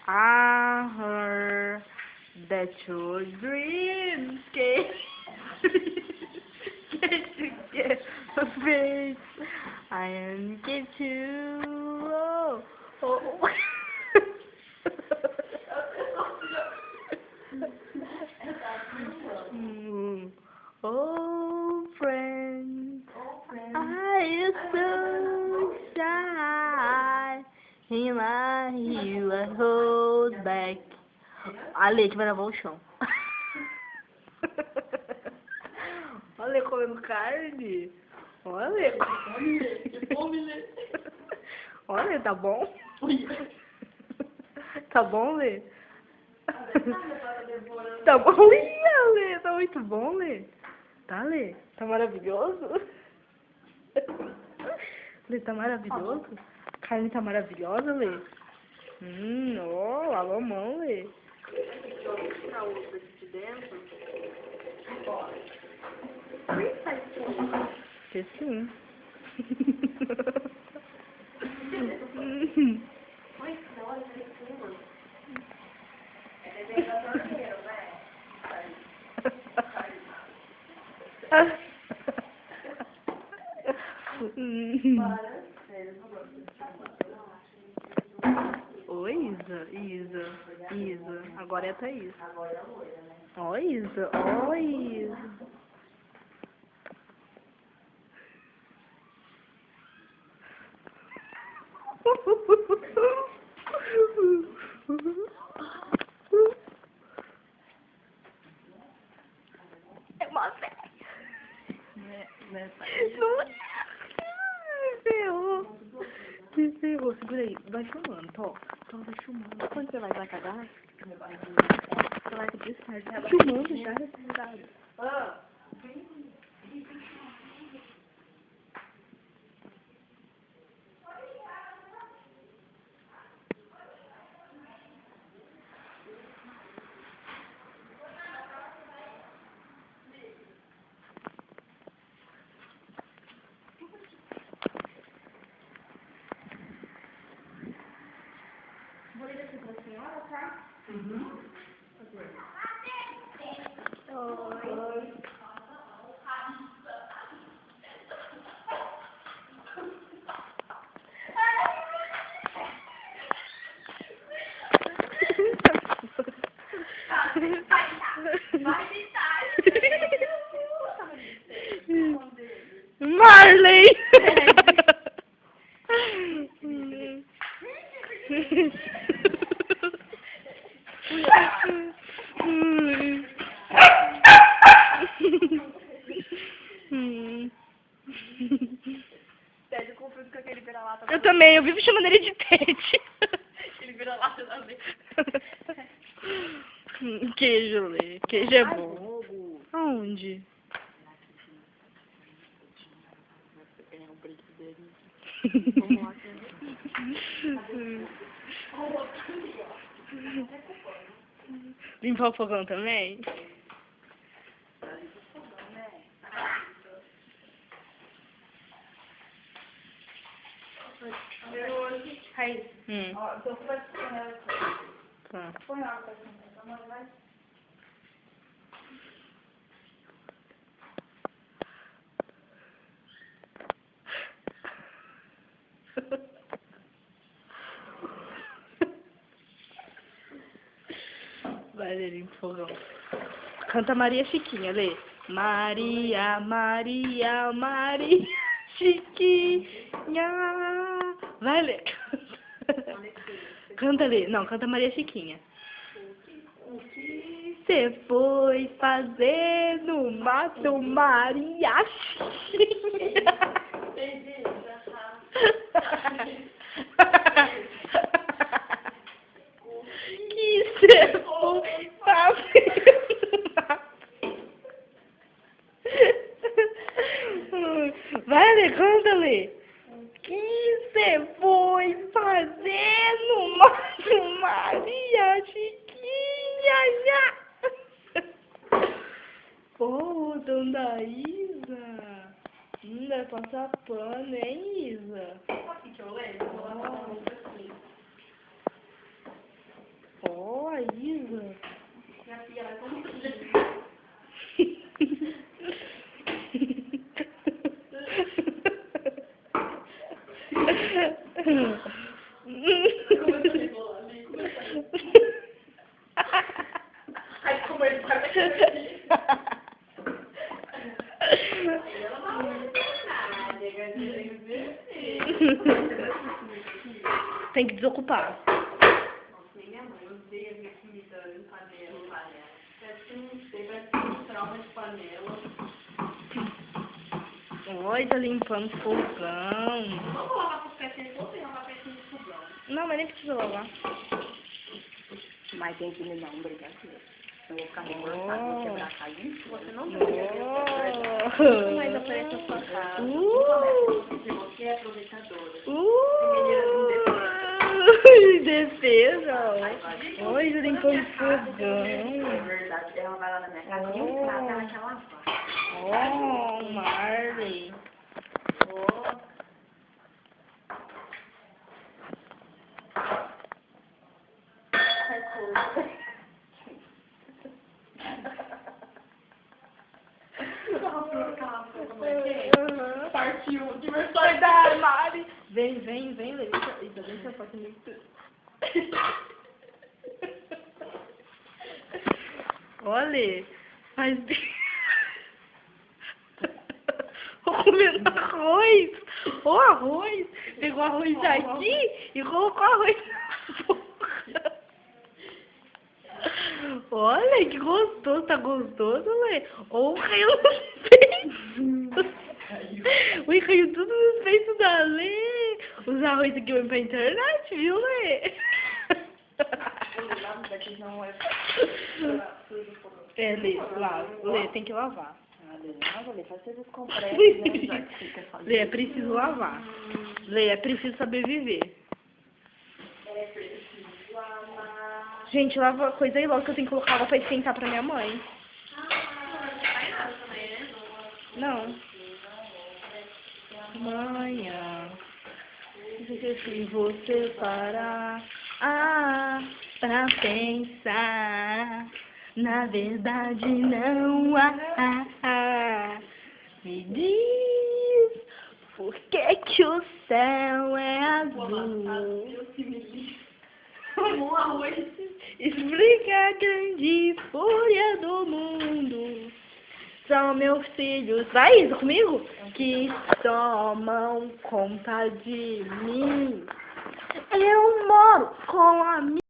I heard that your dreams came together, face. I am get to oh. Oh, friend, I used to shine. In my you I hold back. A leite vai lavar o chão. Olha comendo carne. Olha. Olha, tá bom? Tá bom, Lê? Tá bom, Lê? Tá muito bom, Lê? Tá, Lê? Tá maravilhoso? Lê, tá maravilhoso? A carne tá maravilhosa, Lê? Ó, lavou a mão, Lê. Tirar o osso aqui de dentro. Que sim. Oi, não, olha pra cima. É desenho da torneira, né? Oi, Isa. Agora é a Thaís. Agora é a loira, né? Ó, Isa. É uma velha. Não é. Me ferrou. Segura aí. Vai filmando, Tó, vai filmando. Quando você vai cagar? Você vai descartar. Filmando já, retardado. Vou ler aqui pra senhora, tá? Oi. Marley! Ted, eu confundo com aquele vira-lata. Eu também, eu vivo chamando ele de Ted. Ele vira-lata da vez. Queijo, Lê. Queijo é bom. Aonde? Vamos lá, Limpar o fogão também? Aí, Ó, então você vai escorrer ela aqui. tá. Põe ela pra cima, então ela vai. Vai, Lê, limpa o fogão. Canta Maria Chiquinha, Lê. Maria, Chiquinha. Vai, Lê. Canta, Lê. Não, canta Maria Chiquinha. O que você foi fazer no mato, Maria Chiquinha? Que você foi fazer Vai, Lê, canta, Lê. Que você foi fazer no mato, Maria Chiquinha? Pô, dona Isa. Vai passar pano, hein, Isa? Aqui que eu leio, eu vou lá pra Ó, a Isa. Minha filha, ela é tão pequena. Ai, como ele vai aqui. Ela não vai nada, Tem que desocupar. nem minha mãe odeia ver comida em panela. Parece que não sei, parece que tem um trauma de panela. Oi, tá limpando o fogão. Vamos lavar com os pecinhos, vou lavar com pecinhos de fogão. Não, mas nem precisa lavar. Mas tem que me dar um brincadeira. Eu vou ficar revoltada, vou quebrar a casa. Você não vai. Mas aparece a sua casa. Você é aproveitadora. Defesa. Oi, tá limpando o fogão. É verdade, ela vai lá na minha casa e um prato ela quer lavar. Oh, Marley. Partiu, diversões da Mari. Vem, Lê. Deixa eu fazer muito. Olha, faz bem. Vou comendo arroz. O arroz. Pegou arroz aqui e colocou arroz na boca. Olha, que gostoso. Tá gostoso, Lê? Ou caiu nos peitos. Ui, caiu tudo nos peitos da Lê. Os arroz aqui vão pra internet, viu, Lê? É, Lê, Lê, tem que lavar. Lê, é preciso lavar. Lê, é preciso saber viver. Gente, lava a coisa aí logo que eu tenho que colocar ela pra esquentar pra minha mãe. Não. Amanhã, se você parar pra pensar, na verdade não há. Me diz por que o céu é azul. Explica a grande fúria do mundo. São meus filhos, vai Isa comigo? Que tomam conta de mim. Eu moro com a minha